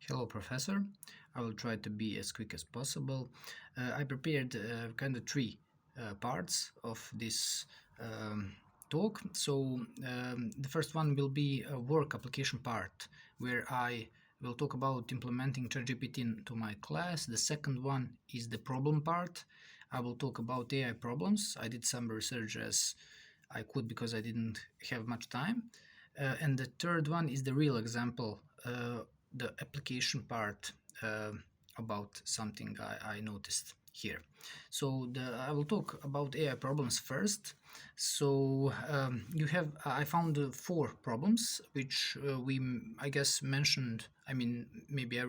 Hello, Professor. I will try to be as quick as possible. I prepared kind of three parts of this talk. The first one will be a work application part where I will talk about implementing ChatGPT into my class. The second one is the problem part. I will talk about AI problems. I did some research as I could because I didn't have much time. And the third one is the real example, the application part uh, about something I noticed here. I will talk about AI problems first. I found four problems which I guess, mentioned. I mean, maybe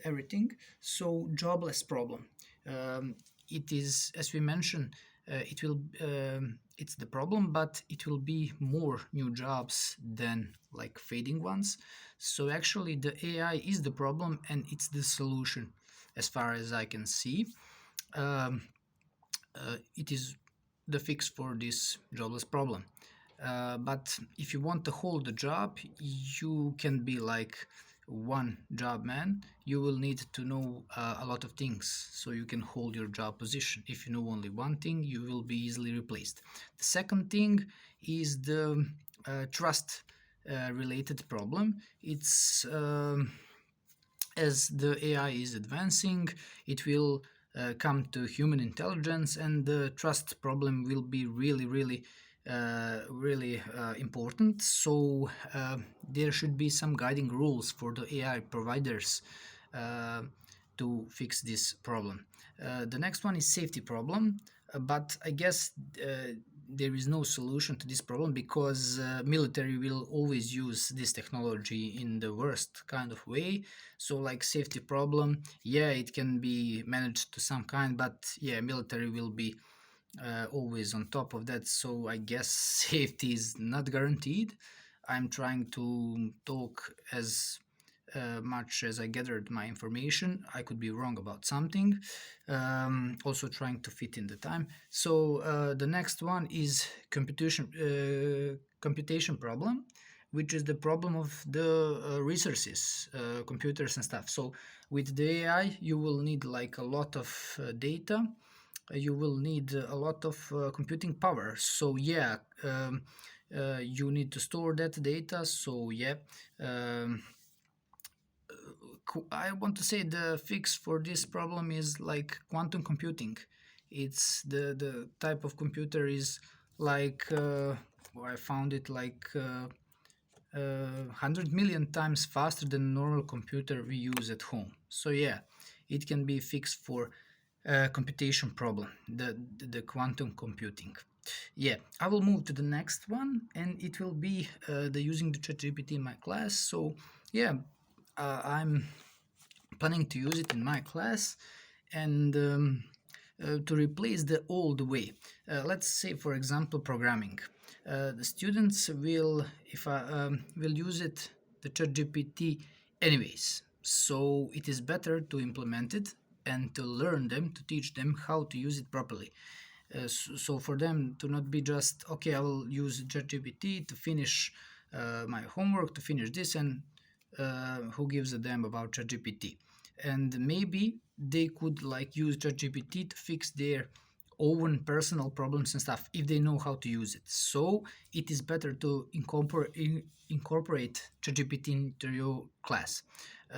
everything. So, jobless problem. Um, it is, as we mentioned, it's the problem, but it will be more new jobs than like fading ones. So actually, the AI is the problem, and it's the solution, as far as I can see. Um, it is the fix for this jobless problem. But if you want to hold the job, you can be like one job man. You will need to know a lot of things so you can hold your job position. If you know only one thing, you will be easily replaced. The second thing is the trust related problem. It's As the AI is advancing, it will come to human intelligence, and the trust problem will be really important. There should be some guiding rules for the AI providers uh, to fix this problem. The next one is safety problem, but I guess there is no solution to this problem because military will always use this technology in the worst kind of way. So like safety problem, yeah, it can be managed to some kind, but yeah, military will be always on top of that. So I guess safety is not guaranteed. I'm trying to talk as much as I gathered my information. I could be wrong about something. Also trying to fit in the time. The next one is computation problem, which is the problem of the resources, computers and stuff. So with the AI, you will need like a lot of data. You will need a lot of computing power. You need to store that data. Um, I want to say the fix for this problem is like quantum computing. It's the type of computer is like I found it like 100 million times faster than normal computer we use at home. So yeah, it can be fixed for computation problem, the quantum computing. Yeah, I will move to the next one, and it will be the using the ChatGPT in my class. Yeah, I'm planning to use it in my class, and to replace the old way. Let's say, for example, programming. The students will, if I will use it, the ChatGPT, anyways. So it is better to implement it and to learn them, to teach them how to use it properly. So for them to not be just, okay, I will use ChatGPT to finish my homework, to finish this, and who gives a damn about ChatGPT? And maybe they could like use ChatGPT to fix their own personal problems and stuff if they know how to use it. So it is better to incorporate ChatGPT into your class.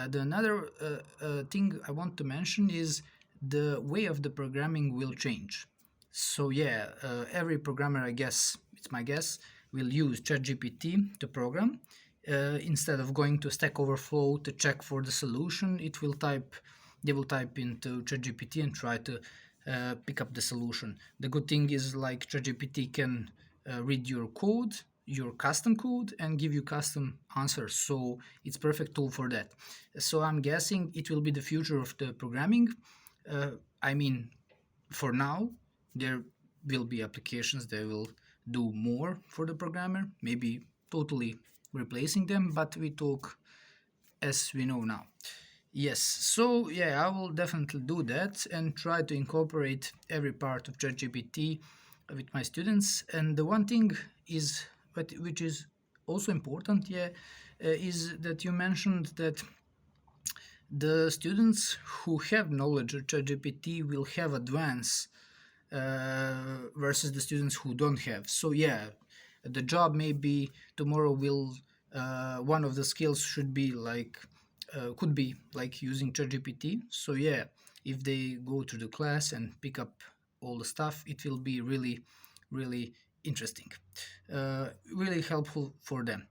The another thing I want to mention is the way of the programming will change. Every programmer, I guess, it's my guess, will use ChatGPT to program. Instead of going to Stack Overflow to check for the solution, they will type into ChatGPT and try to pick up the solution. The good thing is like ChatGPT can read your code, your custom code, and give you custom answers. So it's perfect tool for that. So I'm guessing it will be the future of the programming. I mean, for now, there will be applications that will do more for the programmer, maybe totally replacing them, but we talk as we know now. Yes, so yeah, I will definitely do that and try to incorporate every part of ChatGPT with my students. And the one thing is, which is also important, is that you mentioned that the students who have knowledge of ChatGPT will have advance versus the students who don't have. So yeah, the job maybe tomorrow will one of the skills should be like could be like using ChatGPT. So yeah, if they go to the class and pick up all the stuff, it will be really interesting, really helpful for them.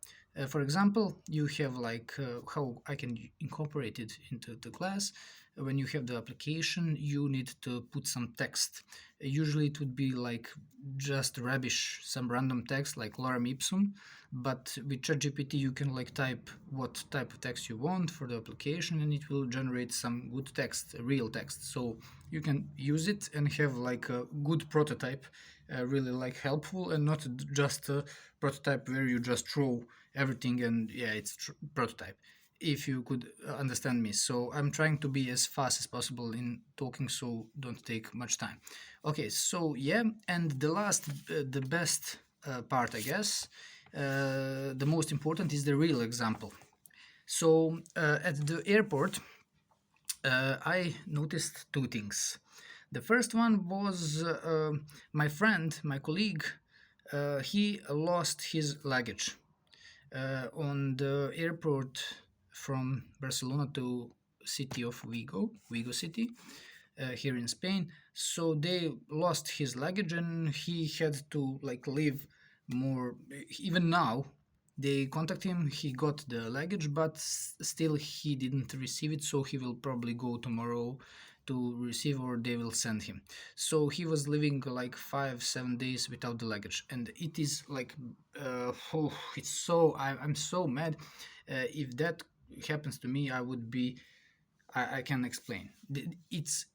For example, you have like how I can incorporate it into the class. When you have the application, you need to put some text. Usually it would be like just rubbish, some random text like lorem ipsum, but with ChatGPT you can like type what type of text you want for the application, and it will generate some good text, real text. So you can use it and have like a good prototype, really like helpful, and not just a prototype where you just throw everything and yeah, it's prototype. If you could understand me. So I'm trying to be as fast as possible in talking, so don't take much time. Okay, so yeah, and the last, the best part, I guess, the most important is the real example. So at the airport, I noticed two things. The first one was my friend, my colleague, he lost his luggage on the airport from Barcelona to city of Vigo city, here in Spain. So they lost his luggage and he had to like leave more. Even now, they contact him. He got the luggage, but still he didn't receive it. So he will probably go tomorrow to receive, or they will send him. So he was living like 5-7 days without the luggage, and it is like, oh, it's so I'm so mad. If that happens to me, I would be. I can explain. It's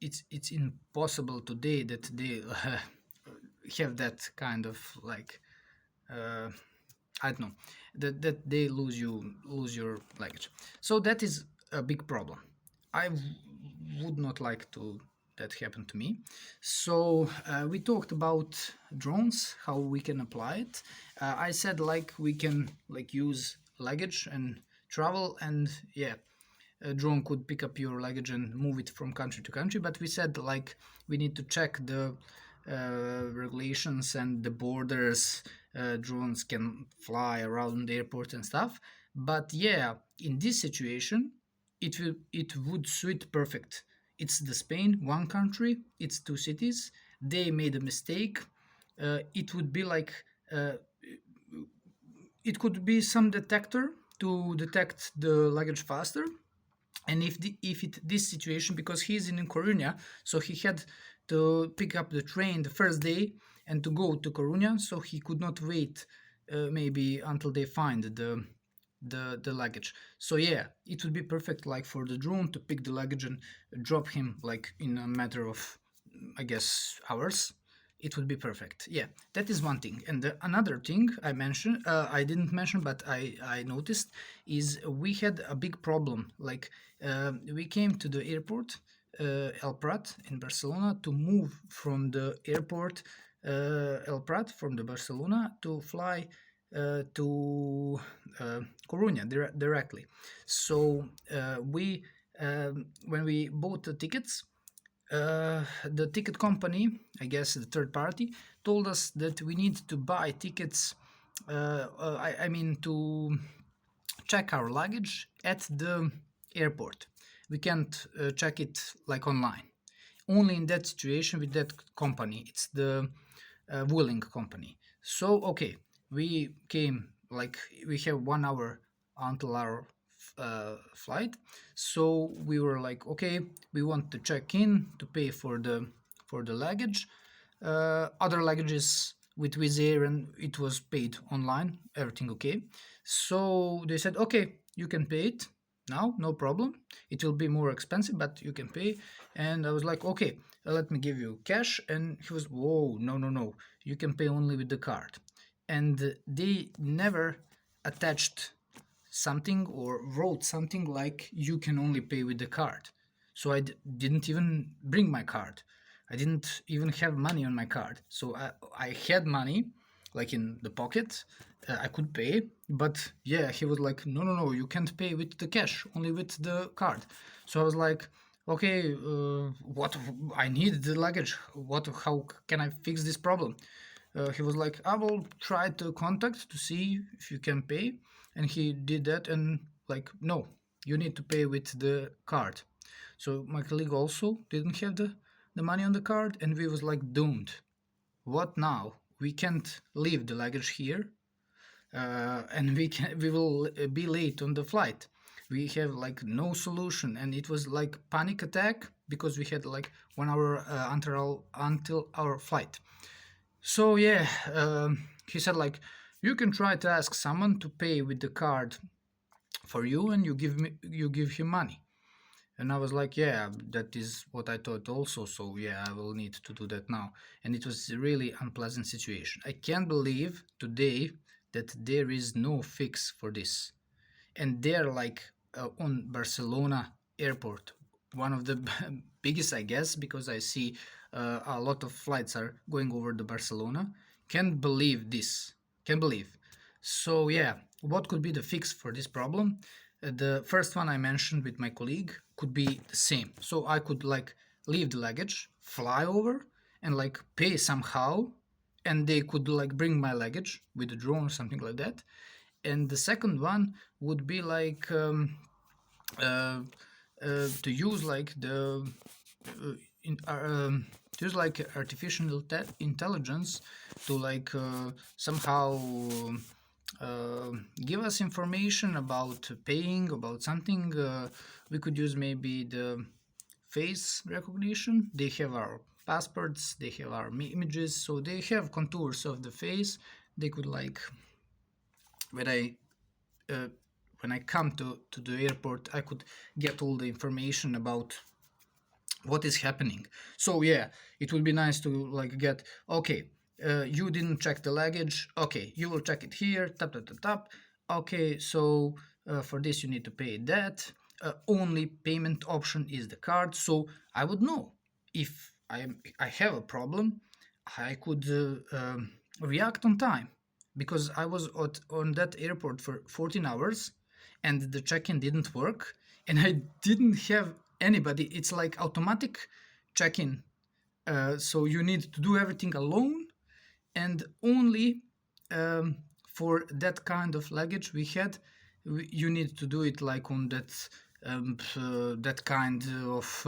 impossible today that they have that kind of like I don't know, that they lose your luggage. So that is a big problem. I would not like to that happen to me. So we talked about drones, how we can apply it. I said like we can like use luggage and travel, and yeah, a drone could pick up your luggage and move it from country to country. But we said like we need to check the regulations and the borders. Drones can fly around the airport and stuff. But yeah, in this situation, it would suit perfect. It's the Spain, one country. It's two cities. They made a mistake. It would be like it could be some detector to detect the luggage faster. And if this situation, because he's in Coruña, so he had to pick up the train the first day and to go to Coruña, so he could not wait maybe until they find the luggage. So yeah, it would be perfect like for the drone to pick the luggage and drop him like in a matter of, I guess, hours. It would be perfect. Yeah, that is one thing. And another thing I didn't mention, but I noticed, is we had a big problem. Like we came to the airport, El Prat in Barcelona, to move from the airport El Prat from the Barcelona to fly to Coruña directly. So we when we bought the tickets, the ticket company, I guess the third party, told us that we need to buy tickets. I mean to check our luggage at the airport. We can't check it like online. Only in that situation with that company. It's the Vueling company. So okay, we came like we have 1 hour until our flight. So we were like, okay, we want to check in to pay for the luggage. Other luggages with Wizz Air, and it was paid online. Everything okay. So they said, okay, you can pay it now, no problem. It will be more expensive, but you can pay. And I was like, okay, let me give you cash. And he was, whoa, no, you can pay only with the card. And they never attached something or wrote something like you can only pay with the card. So I didn't even bring my card. I didn't even have money on my card. So I had money like in the pocket, I could pay, but yeah, he was like, no, no, no, you can't pay with the cash, only with the card. So I was like, okay, what? I need the luggage. What? How can I fix this problem? He was like, I will try to contact to see if you can pay, and he did that, and like, no, you need to pay with the card. So my colleague also didn't have the money on the card, and we was like doomed. What now? We can't leave the luggage here, and we will be late on the flight. We have like no solution, and it was like panic attack because we had like 1 hour until our flight. So yeah, he said like, you can try to ask someone to pay with the card for you, and you give him money. And I was like, yeah, that is what I thought also. So yeah, I will need to do that now. And it was a really unpleasant situation. I can't believe today that there is no fix for this. And they're like on Barcelona airport, one of the biggest, I guess, because I see a lot of flights are going over the Barcelona. Can't believe this. Can't believe. So yeah, what could be the fix for this problem? The first one I mentioned with my colleague could be the same. So I could like leave the luggage, fly over, and like pay somehow, and they could like bring my luggage with a drone or something like that. And the second one would be like uh, to use like the in, to use like artificial intelligence to like somehow uh, give us information about paying about something. We could use maybe the face recognition. They have our passports, they have our images, so they have contours of the face. They could like when I uh, when I come to the airport, I could get all the information about what is happening. So yeah, it would be nice to like get, okay, you didn't check the luggage. Okay, you will check it here. Tap tap tap tap. Okay, so for this you need to pay that. Only payment option is the card. So I would know if I have a problem. I could react on time because I was on that airport for 14 hours and the check-in didn't work and I didn't have anybody. It's like automatic check-in. So you need to do everything alone and only for that kind of luggage we had, you need to do it like on that kind of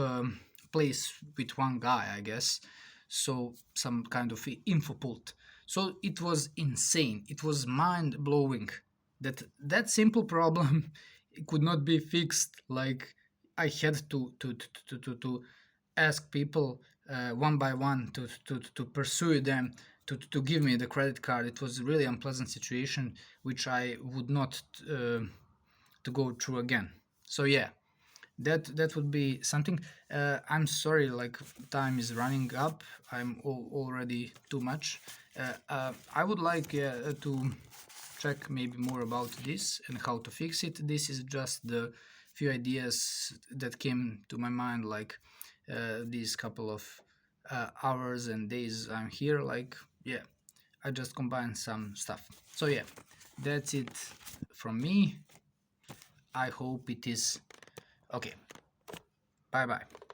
place with one guy, I guess. So some kind of info pult. So it was insane. It was mind blowing that simple problem could not be fixed. Like I had to ask people one by one to pursue them to give me the credit card. It was a really unpleasant situation, which I would not to go through again. So yeah, that would be something. I'm sorry, like time is running up. I'm already too much. I would like to check maybe more about this and how to fix it. This is just the few ideas that came to my mind, like these couple of hours and days I'm here. Like yeah, I just combined some stuff. So yeah, that's it from me. I hope it is okay. Bye bye.